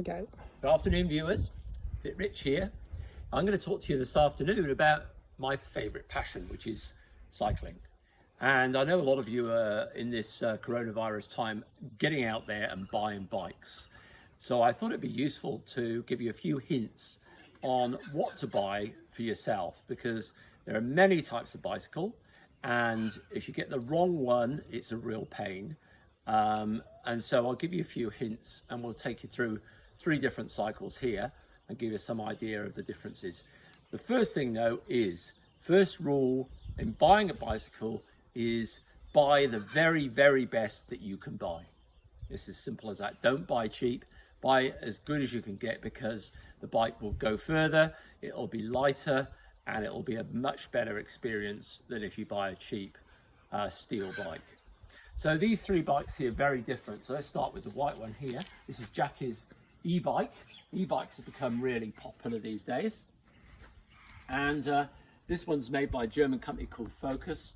Go. Good afternoon, viewers. Fit Rich here. I'm going to talk to you this afternoon about my favourite passion, which is cycling. And I know a lot of you are in this coronavirus time getting out there and buying bikes. So I thought it'd be useful to give you a few hints on what to buy for yourself, because there are many types of bicycle, and if you get the wrong one, it's a real pain. And so I'll give you a few hints, and we'll take you through 3 different cycles here and give you some idea of the differences. The first thing though is, first rule in buying a bicycle is buy the very, very best that you can buy. It's as simple as that. Don't buy cheap, buy as good as you can get, because the bike will go further, it'll be lighter, and it'll be a much better experience than if you buy a cheap steel bike. So these 3 bikes here are very different. So let's start with the white one here. This is Jackie's e-bike. E-bikes have become really popular these days. And this one's made by a German company called Focus.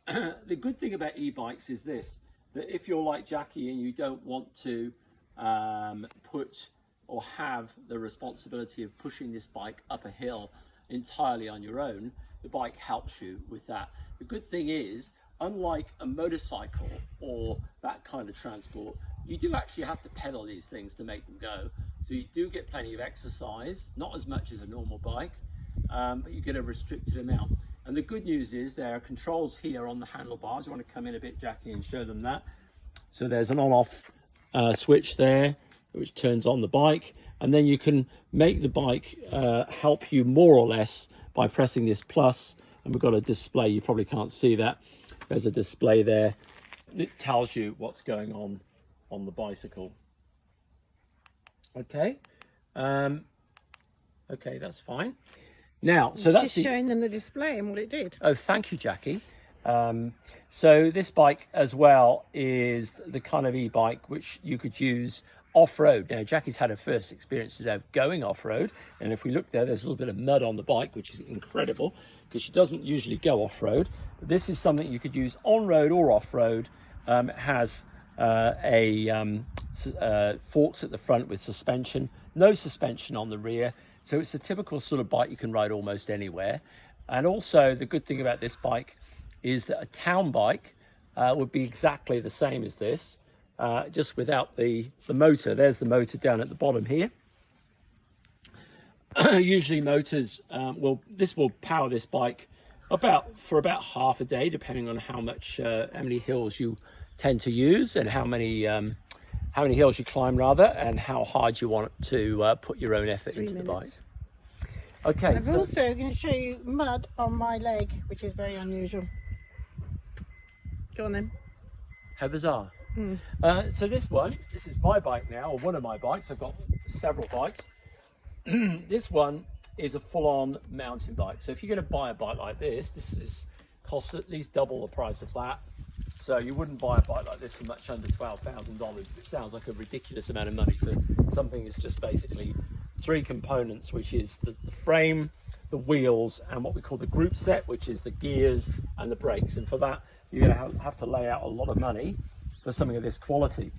The good thing about e-bikes is this, that if you're like Jackie and you don't want to put or have the responsibility of pushing this bike up a hill entirely on your own, the bike helps you with that. The good thing is, unlike a motorcycle or that kind of transport, you do actually have to pedal these things to make them go. So you do get plenty of exercise, not as much as a normal bike, but you get a restricted amount. And the good news is there are controls here on the handlebars. You want to come in a bit, Jackie, and show them that. So there's an on-off switch there, which turns on the bike. And then you can make the bike help you more or less by pressing this plus. And we've got a display, you probably can't see that. There's a display there that tells you what's going on the bicycle. Okay, okay, that's fine. Now, so that's just showing them the display and what it did. Oh, thank you, Jackie. So this bike as well is the kind of e-bike which you could use off-road. Now, Jackie's had her first experience today of going off-road, and if we look there, there's a little bit of mud on the bike, which is incredible, because she doesn't usually go off-road. But this is something you could use on-road or off-road. It has forks at the front with suspension, no suspension on the rear. So it's a typical sort of bike you can ride almost anywhere. And also the good thing about this bike is that a town bike would be exactly the same as this, just without the motor. There's the motor down at the bottom here. Usually motors this will power this bike for about half a day, depending on how many hills you tend to use and how many hills you climb rather, and how hard you want to put your own effort into the bike. Okay, I'm also going to show you mud on my leg, which is very unusual. Go on then. How bizarre. So this is my bike now, or one of my bikes. I've got several bikes. This one is a full-on mountain bike. So if you're going to buy a bike like this costs at least double the price of that. So you wouldn't buy a bike like this for much under $12,000, which sounds like a ridiculous amount of money for something that's just basically 3 components, which is the frame, the wheels, and what we call the group set, which is the gears and the brakes. And for that, you're going to have to lay out a lot of money for something of this quality.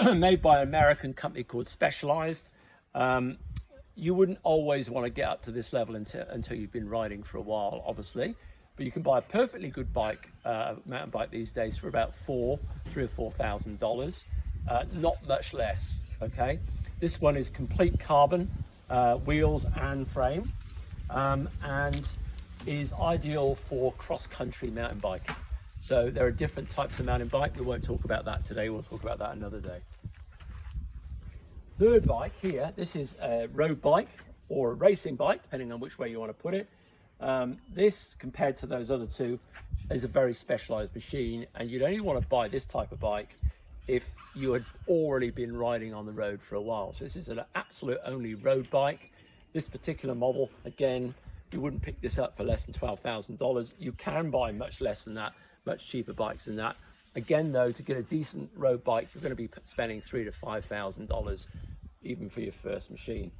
Made by an American company called Specialized. You wouldn't always want to get up to this level until you've been riding for a while, obviously. But you can buy a perfectly good bike, mountain bike these days, for about $3,000 or $4,000, not much less. Okay, this one is complete carbon wheels and frame, and is ideal for cross-country mountain biking. So there are different types of mountain bike. We won't talk about that today. We'll talk about that another day. Third bike here. This is a road bike or a racing bike, depending on which way you want to put it. This, compared to those other 2, is a very specialized machine, and you'd only want to buy this type of bike if you had already been riding on the road for a while. So this is an absolute only road bike. This particular model, again, you wouldn't pick this up for less than $12,000. You can buy much less than that, much cheaper bikes than that. Again, though, to get a decent road bike, you're going to be spending $3,000 to $5,000 even for your first machine.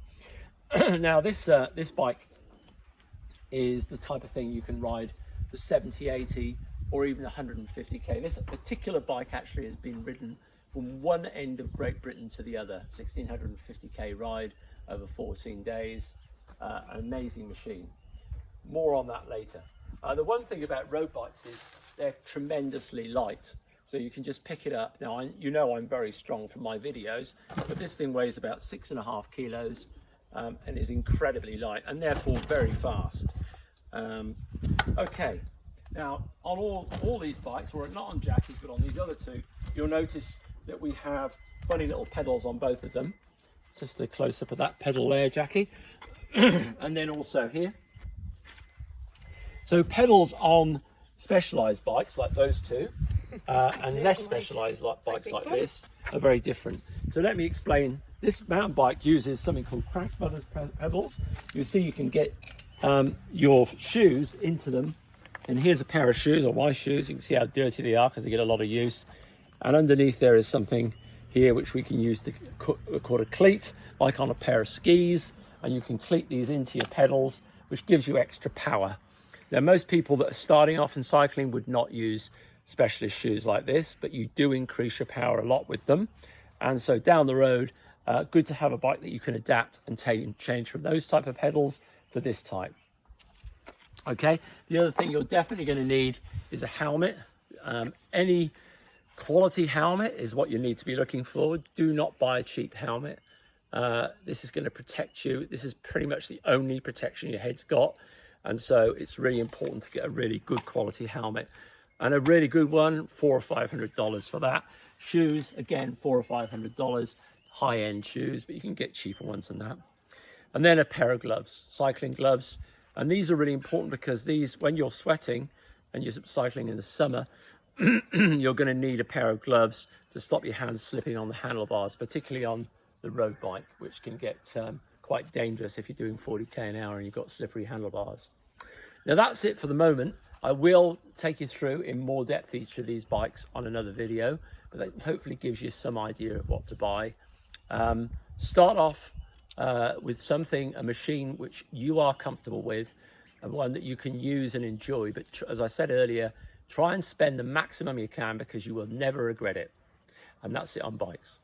Now, this bike is the type of thing you can ride for 70, 80, or even 150k. This particular bike actually has been ridden from one end of Great Britain to the other. 1650k ride over 14 days. An amazing machine. More on that later. The one thing about road bikes is they're tremendously light. So you can just pick it up. Now, you know I'm very strong from my videos, but this thing weighs about 6.5 kilos and is incredibly light and therefore very fast. Okay, now on all these bikes, or not on Jackie's, but on these other two, you'll notice that we have funny little pedals on both of them. Just a close-up of that pedal there, Jackie. And then also here. So pedals on specialised bikes like those two and less specialised bikes like this are very different. So let me explain. This mountain bike uses something called Crash Brothers pedals. You see you can get your shoes into them, and here's a pair of shoes, or my shoes. You can see how dirty they are because they get a lot of use. And underneath there is something here which we can use to called a cleat, like on a pair of skis, and you can cleat these into your pedals, which gives you extra power. Now, most people that are starting off in cycling would not use specialist shoes like this, but you do increase your power a lot with them. And so down the road, good to have a bike that you can adapt and change from those type of pedals to this type. Okay, the other thing you're definitely going to need is a helmet. Any quality helmet is what you need to be looking for. Do not buy a cheap helmet. This is going to protect you. This is pretty much the only protection your head's got. And so it's really important to get a really good quality helmet. And a really good one, $400 or $500 for that. Shoes, again, $400 or $500. High-end shoes, but you can get cheaper ones than that. And then a pair of gloves, cycling gloves. And these are really important because these, when you're sweating and you're cycling in the summer, you're going to need a pair of gloves to stop your hands slipping on the handlebars, particularly on the road bike, which can get quite dangerous if you're doing 40k an hour and you've got slippery handlebars. Now that's it for the moment. I will take you through in more depth each of these bikes on another video, but that hopefully gives you some idea of what to buy. Start off with something, a machine which you are comfortable with and one that you can use and enjoy. But as I said earlier, try and spend the maximum you can because you will never regret it. And that's it on bikes.